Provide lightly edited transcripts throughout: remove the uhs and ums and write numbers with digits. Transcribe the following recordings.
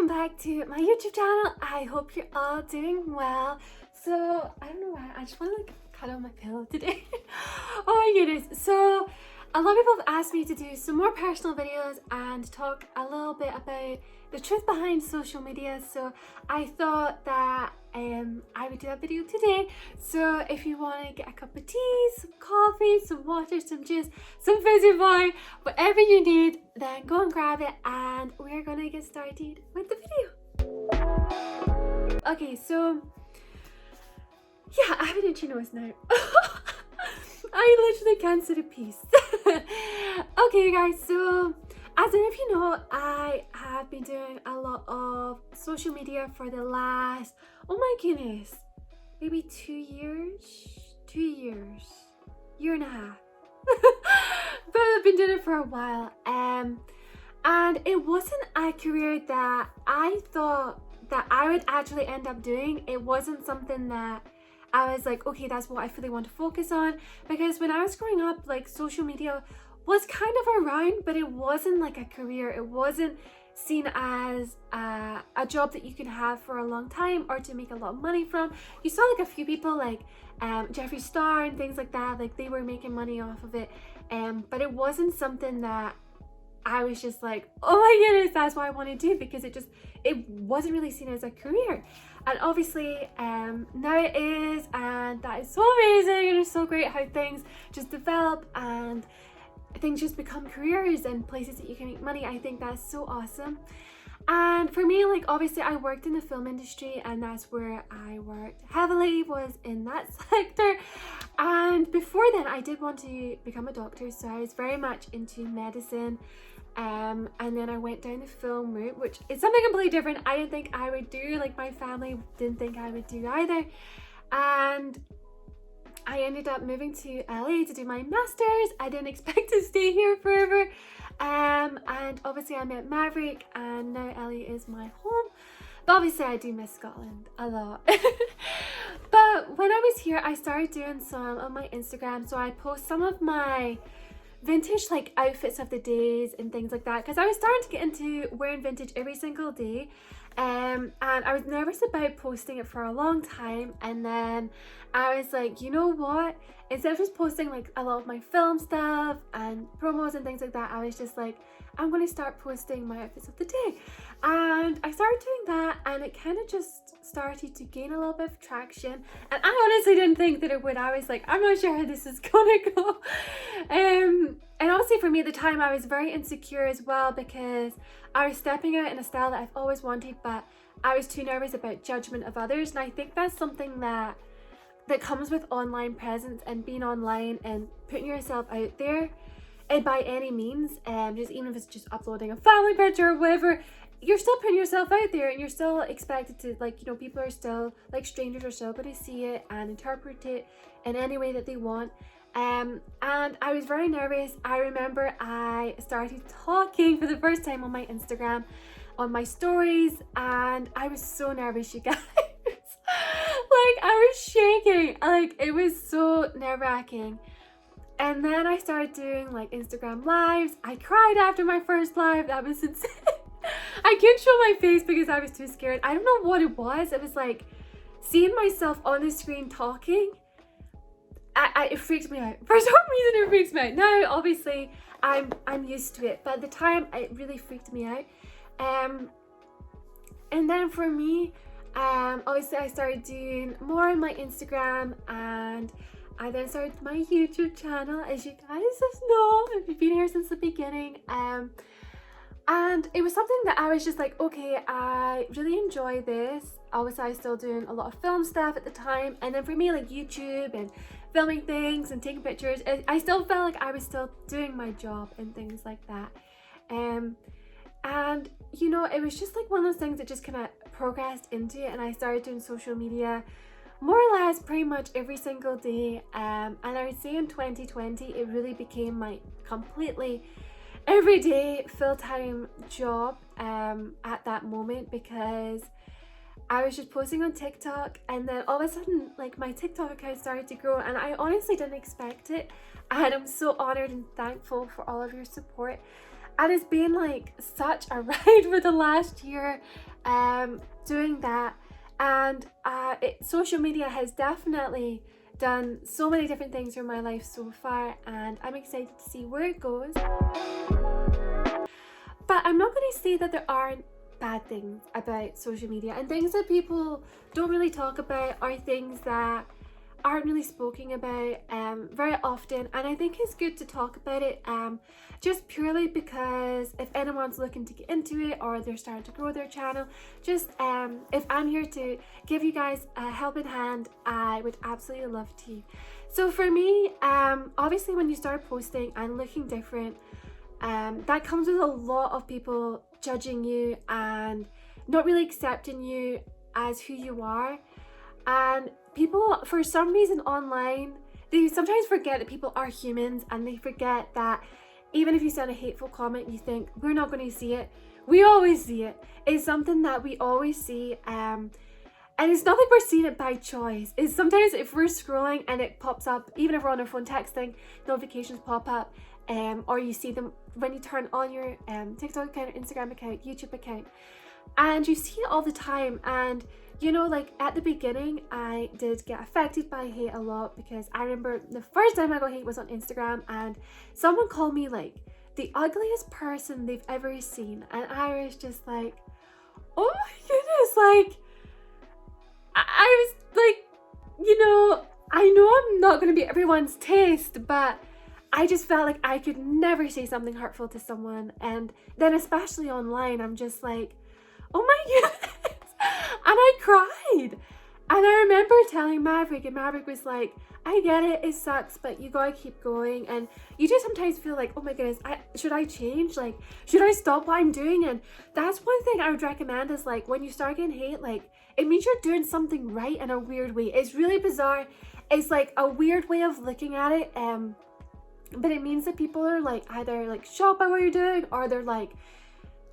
welcome back to my YouTube channel. I hope you're all doing well. So I don't know why I just want to cut on my pillow today. Oh my goodness. So a lot of people have asked me to do some more personal videos and talk a little bit about the truth behind social media. So I thought that I would do that video today. So if you want to get a cup of tea, some coffee, some water, some juice, some fizzy boy, whatever you need, then go and grab it and we're gonna get started with the video. Okay, so yeah, I have an itchy nose now. I literally can't sit at peace. Okay, you guys, so as many of you know, I have been doing a lot of social media for the last, oh my goodness, maybe 2 years, year and a half. But I've been doing it for a while, and it wasn't a career that I thought that I would actually end up doing. It wasn't something that I was like, okay, that's what I really want to focus on, because when I was growing up, like, social media was kind of around, but it wasn't like a career. It wasn't seen as a job that you can have for a long time or to make a lot of money from. You saw like a few people like Jeffree Star and things like that, like they were making money off of it, but it wasn't something that I was just like, oh my goodness, that's what I want to do, because it wasn't really seen as a career. And obviously now it is, and that is so amazing, and it's so great how things just develop and things just become careers and places that you can make money. I think that's so awesome. And for me, like, obviously I worked in the film industry, and that's where I worked heavily, was in that sector. And before then I did want to become a doctor, so I was very much into medicine. And then I went down the film route, which is something completely different. I didn't think I would do, like my family didn't think I would do either. And I ended up moving to LA to do my master's. I didn't expect to stay here forever. And obviously I met Maverick, and now LA is my home. But obviously I do miss Scotland a lot. But when I was here, I started doing some on my Instagram. So I post some of my vintage like outfits of the days and things like that, because I was starting to get into wearing vintage every single day. And I was nervous about posting it for a long time, and then I was like, you know what, instead of just posting like a lot of my film stuff and promos and things like that, I was just like, I'm going to start posting my outfits of the day. And I started doing that, and it kind of just started to gain a little bit of traction, and I honestly didn't think that it would. I was like, I'm not sure how this is gonna go. And obviously for me at the time, I was very insecure as well, because I was stepping out in a style that I've always wanted, but I was too nervous about judgment of others. And I think that's something that comes with online presence and being online and putting yourself out there, and by any means, just even if it's just uploading a family picture or whatever, you're still putting yourself out there, and you're still expected to, like, you know, people are still, like, strangers are still going to see it and interpret it in any way that they want. And I was very nervous. I remember I started talking for the first time on my Instagram, on my stories, and I was so nervous, you guys. Like, I was shaking. Like, it was so nerve-wracking. And then I started doing like Instagram lives. I cried after my first live. That was insane. I couldn't show my face because I was too scared. I don't know what it was. It was like seeing myself on the screen talking. It freaked me out. For some reason it freaks me out. Now obviously I'm used to it, but at the time it really freaked me out. And then for me, obviously I started doing more on my Instagram, and I then started my YouTube channel, as you guys know if you've been here since the beginning. And it was something that I was just like, okay, I really enjoy this. Obviously I was still doing a lot of film stuff at the time, and then for me, like YouTube and filming things and taking pictures, I still felt like I was still doing my job and things like that. And you know, it was just like one of those things that just kind of progressed into it, and I started doing social media more or less pretty much every single day. And I would say in 2020 it really became my completely everyday full-time job at that moment, because I was just posting on TikTok, and then all of a sudden, like, my TikTok account started to grow, and I honestly didn't expect it, and I'm so honored and thankful for all of your support. And it's been like such a ride for the last year doing that. And social media has definitely done so many different things in my life so far, and I'm excited to see where it goes. But I'm not going to say that there aren't bad things about social media, and things that people don't really talk about are things that aren't really spoken about very often, and I think it's good to talk about it just purely because if anyone's looking to get into it or they're starting to grow their channel, just if I'm here to give you guys a helping hand, I would absolutely love to. So for me, obviously when you start posting and looking different, that comes with a lot of people judging you and not really accepting you as who you are. And people, for some reason online, they sometimes forget that people are humans, and they forget that even if you send a hateful comment, you think, we're not going to see it. We always see it. It's something that we always see. And it's not like we're seeing it by choice. It's sometimes if we're scrolling and it pops up, even if we're on our phone texting, notifications pop up, or you see them when you turn on your TikTok account, Instagram account, YouTube account, and you see it all the time. And you know, like at the beginning, I did get affected by hate a lot, because I remember the first time I got hate was on Instagram, and someone called me like the ugliest person they've ever seen, and I was just like, oh my goodness, like I was like, you know, I know I'm not going to be everyone's taste, but I just felt like I could never say something hurtful to someone. And then especially online, I'm just like, oh my goodness. And I cried. And I remember telling Maverick, and Maverick was like, I get it, it sucks, but you gotta keep going. And you just sometimes feel like, oh my goodness, should I change? Like, should I stop what I'm doing? And that's one thing I would recommend is like, when you start getting hate, like, it means you're doing something right in a weird way. It's really bizarre. It's like a weird way of looking at it. But it means that people are like either like shocked by what you're doing, or they're like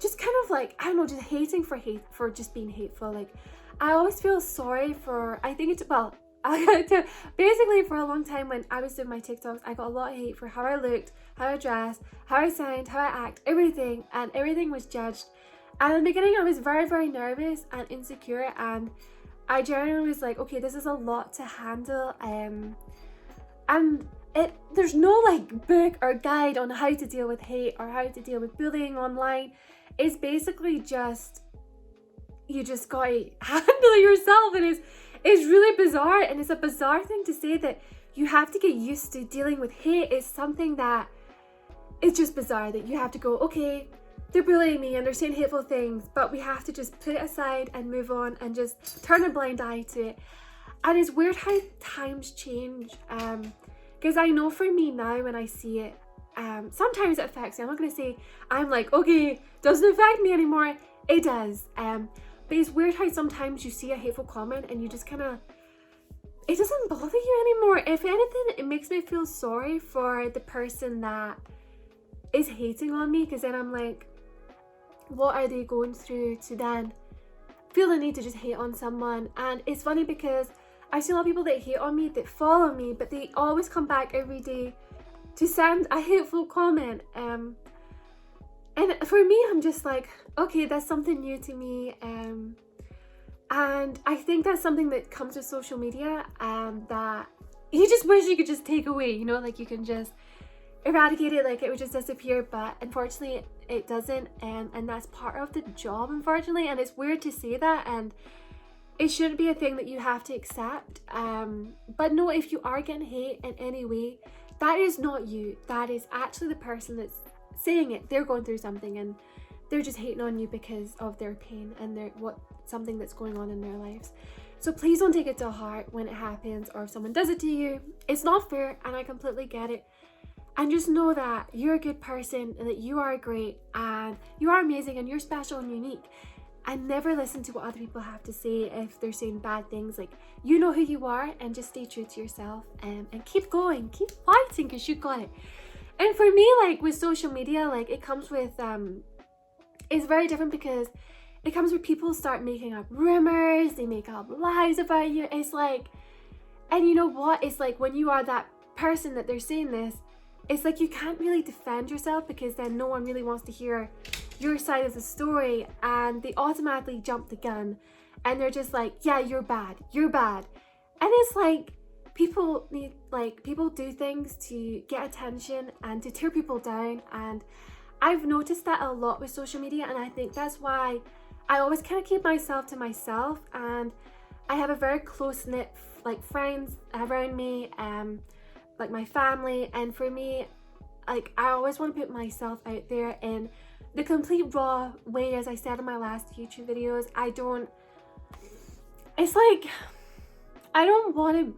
just kind of like, I don't know, just hating for just being hateful. Like, I always feel sorry for, I think it's, well, basically for a long time when I was doing my TikToks, I got a lot of hate for how I looked, how I dressed, how I sound, how I act, everything, and everything was judged. And in the beginning I was very, very nervous and insecure, and I generally was like, okay, this is a lot to handle, and there's no like book or guide on how to deal with hate or how to deal with bullying online. It's basically just, you just gotta handle it yourself, and it's really bizarre, and it's a bizarre thing to say that you have to get used to dealing with hate. It's something that it's just bizarre that you have to go, okay, they're bullying me and they're saying hateful things, but we have to just put it aside and move on and just turn a blind eye to it. And it's weird how times change, because I know for me now when I see it, sometimes it affects me. I'm not going to say I'm like, okay, doesn't affect me anymore. It does. But it's weird how sometimes you see a hateful comment and you just kind of, it doesn't bother you anymore. If anything, it makes me feel sorry for the person that is hating on me, because then I'm like, what are they going through to then feel the need to just hate on someone? And it's funny because I see a lot of people that hate on me, that follow me, but they always come back every day to send a hateful comment. And for me, I'm just like, okay, that's something new to me. And I think that's something that comes with social media, that you just wish you could just take away, you know, like you can just eradicate it, like it would just disappear, but unfortunately it doesn't, and that's part of the job, unfortunately. And it's weird to say that, and it shouldn't be a thing that you have to accept, but no, if you are getting hate in any way, that is not you, that is actually the person that's saying it. They're going through something and they're just hating on you because of their pain and something that's going on in their lives. So please don't take it to heart when it happens, or if someone does it to you. It's not fair, and I completely get it. And just know that you're a good person, and that you are great, and you are amazing, and you're special and unique. And never listen to what other people have to say if they're saying bad things. Like, you know who you are, and just stay true to yourself, and keep going, keep fighting, because you got it. And for me, like with social media, like it comes with it's very different, because it comes where people start making up rumors, they make up lies about you. It's like, and you know what, it's like when you are that person that they're saying this, it's like you can't really defend yourself, because then no one really wants to hear your side of the story, and they automatically jump the gun and they're just like, yeah, you're bad, you're bad. And it's like, people do things to get attention and to tear people down, and I've noticed that a lot with social media, and I think that's why I always kind of keep myself to myself, and I have a very close-knit like friends around me, like my family, and for me, like, I always want to put myself out there in the complete raw way. As I said in my last YouTube videos, it's like, I don't want to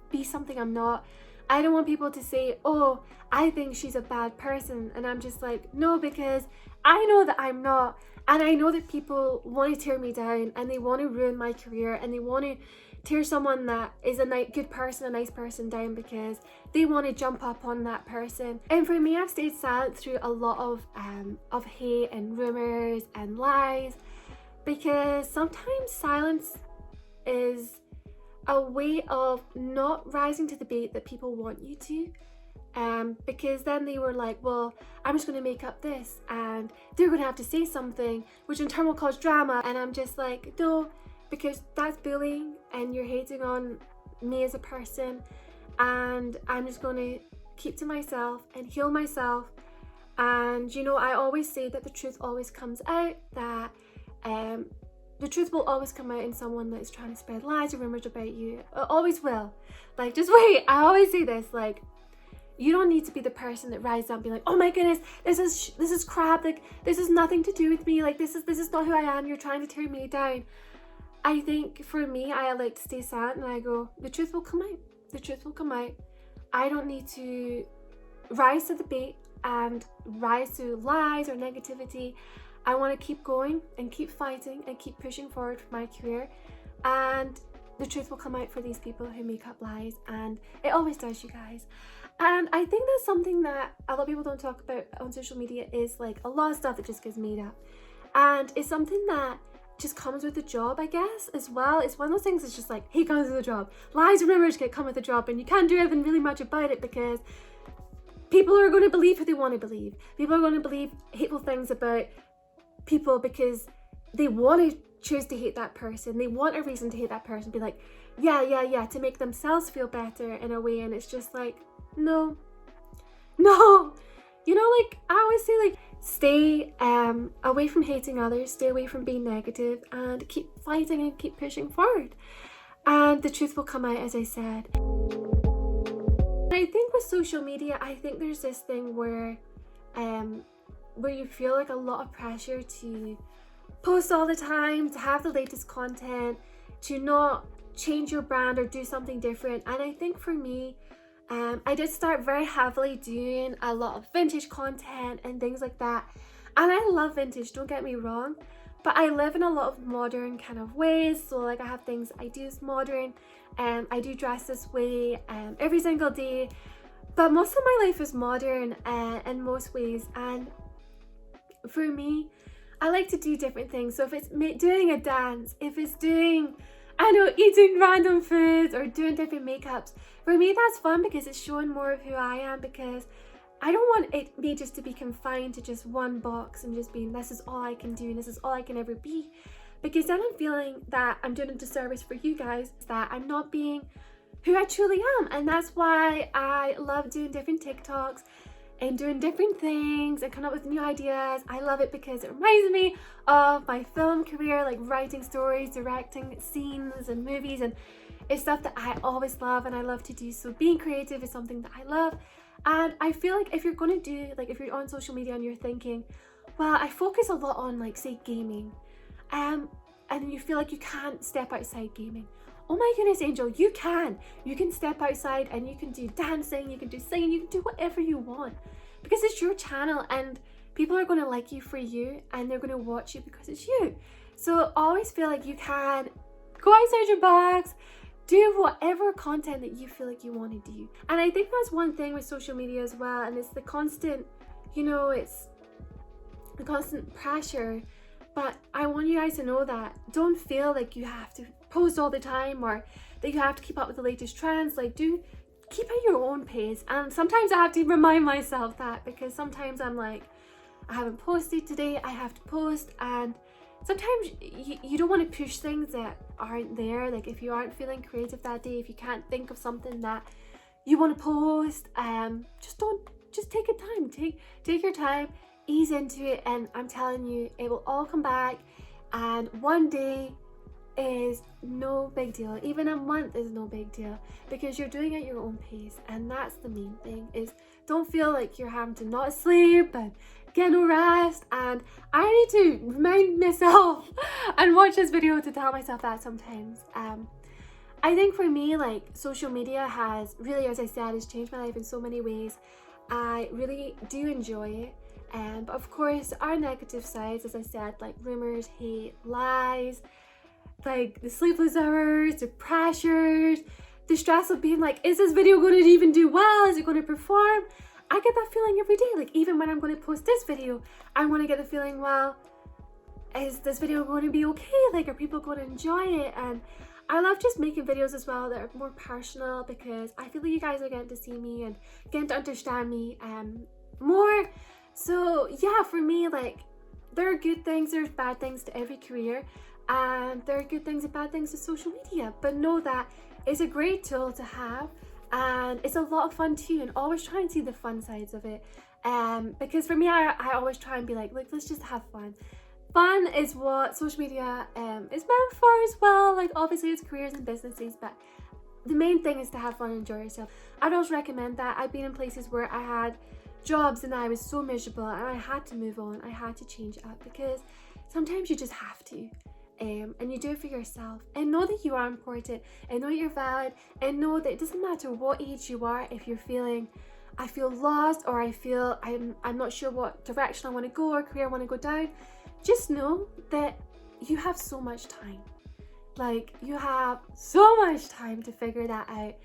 be something I'm not. I don't want people to say, oh, I think she's a bad person, and I'm just like, no, because I know that I'm not, and I know that people want to tear me down, and they want to ruin my career, and they want to tear someone that is a good person, a nice person down, because they want to jump up on that person. And for me, I've stayed silent through a lot of hate and rumors and lies, because sometimes silence is a way of not rising to the bait that people want you to. Because then they were like, well, I'm just going to make up this, and they're going to have to say something, which in turn will cause drama. And I'm just like, no, because that's bullying, and you're hating on me as a person, and I'm just going to keep to myself and heal myself. And you know, I always say that the truth always comes out, that the truth will always come out in someone that's trying to spread lies or rumors about you. It always will. Like, just wait. I always say this, like, you don't need to be the person that rises up and be like, oh my goodness, this is crap, like, this has nothing to do with me, like, this is not who I am, you're trying to tear me down. I think for me, I like to stay silent, and I go, the truth will come out. The truth will come out. I don't need to rise to the bait and rise to lies or negativity. I want to keep going and keep fighting and keep pushing forward for my career, and the truth will come out for these people who make up lies, and it always does, you guys. And I think that's something that a lot of people don't talk about on social media, is like a lot of stuff that just gets made up, and it's something that just comes with the job, I guess, as well. It's one of those things that's just like, hey, comes with the job. Lies and rumors come with the job, and you can't do anything really much about it, because people are going to believe who they want to believe. People are going to believe hateful things about people because they want to choose to hate that person. They want a reason to hate that person, be like, yeah, to make themselves feel better in a way. And it's just like, no, you know, like, I always say, like, stay away from hating others, stay away from being negative, and keep fighting and keep pushing forward, and the truth will come out, as I said. And I think with social media, I think there's this thing where you feel like a lot of pressure to post all the time, to have the latest content, to not change your brand or do something different. And I think for me, I did start very heavily doing a lot of vintage content and things like that, and I love vintage, don't get me wrong, but I live in a lot of modern kind of ways. So like, I have things I do is modern, and I do dress this way every single day, but most of my life is modern in most ways. And for me, I like to do different things. So if it's doing a dance, if it's doing, I know, eating random foods or doing different makeups, for me that's fun, because it's showing more of who I am, because I don't want me just to be confined to just one box and just being, this is all I can do and this is all I can ever be, because then I'm feeling that I'm doing a disservice for you guys, that I'm not being who I truly am. And that's why I love doing different TikToks and doing different things and coming up with new ideas. I love it because it reminds me of my film career, like writing stories, directing scenes and movies, and it's stuff that I always love and I love to do. So being creative is something that I love. And I feel like if you're going to do, like, if you're on social media and you're thinking, well, I focus a lot on, like, say, gaming, and you feel like you can't step outside gaming. Oh my goodness, Angel, you can step outside and you can do dancing, you can do singing, you can do whatever you want, because it's your channel and people are going to like you for you, and they're going to watch you because it's you. So always feel like you can go outside your box, do whatever content that you feel like you want to do. And I think that's one thing with social media as well, and it's the constant, you know, it's the constant pressure. But I want you guys to know that don't feel like you have to post all the time, or that you have to keep up with the latest trends. Like, do keep at your own pace. And sometimes I have to remind myself that, because sometimes I'm like, I haven't posted today, I have to post. And sometimes you don't want to push things that aren't there. Like if you aren't feeling creative that day, if you can't think of something that you want to post, just take your time. Take your time, ease into it, and I'm telling you, it will all come back. And one day is no big deal. Even a month is no big deal, because you're doing it at your own pace. And that's the main thing, is don't feel like you're having to not sleep and get no rest. And I need to remind myself and watch this video to tell myself that sometimes. I think for me, like, social media has really, as I said, has changed my life in so many ways. I really do enjoy it. But of course, our negative sides, as I said, like rumors, hate, lies, like the sleepless hours, the pressures, the stress of being like, is this video going to even do well? Is it going to perform? I get that feeling every day. Like even when I'm going to post this video, I want to get the feeling, well, is this video going to be okay? Like, are people going to enjoy it? And I love just making videos as well that are more personal, because I feel like you guys are getting to see me and getting to understand me more. So yeah, for me, like, there are good things, there's bad things to every career, and there are good things and bad things to social media. But know that it's a great tool to have, and it's a lot of fun too, and always try and see the fun sides of it. Because for me, I always try and be like, let's just have fun. Fun is what social media is meant for as well. Like obviously it's careers and businesses, but the main thing is to have fun and enjoy yourself. I'd also recommend that. I've been in places where I had jobs and I was so miserable, and I had to move on. I had to change it up, because sometimes you just have to. And you do it for yourself, and know that you are important, and know you're valid, and know that it doesn't matter what age you are. If you're feeling, I feel lost, or I feel I'm not sure what direction I want to go or career I want to go down, just know that you have so much time. Like, you have so much time to figure that out.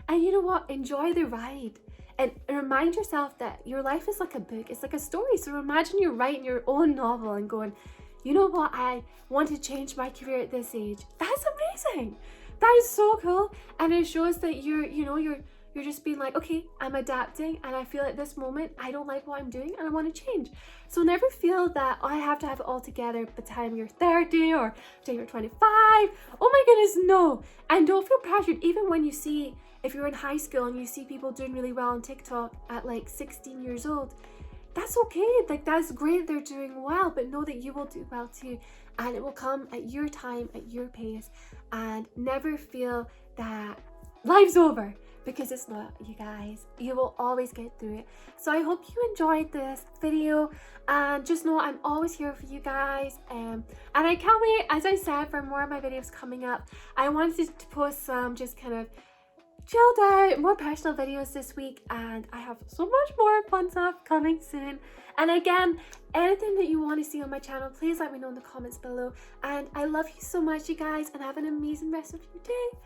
And you know what? Enjoy the ride. And remind yourself that your life is like a book. It's like a story. So imagine you're writing your own novel and going, you know what? I want to change my career at this age. That's amazing. That is so cool. And it shows that you're just being like, okay, I'm adapting, and I feel at this moment I don't like what I'm doing and I want to change. So never feel that, oh, I have to have it all together by the time you're 30 or by the time you're 25. Oh my goodness, no. And don't feel pressured, even when you see, if you're in high school and you see people doing really well on TikTok at like 16 years old, that's okay. Like, that's great, they're doing well, but know that you will do well too, and it will come at your time, at your pace. And never feel that life's over, because it's not, you guys. You will always get through it. So I hope you enjoyed this video, and just know I'm always here for you guys. And I can't wait, as I said, for more of my videos coming up. I wanted to post some just kind of chilled out, more personal videos this week, and I have so much more fun stuff coming soon. And again, anything that you want to see on my channel, please let me know in the comments below. And I love you so much, you guys, and have an amazing rest of your day.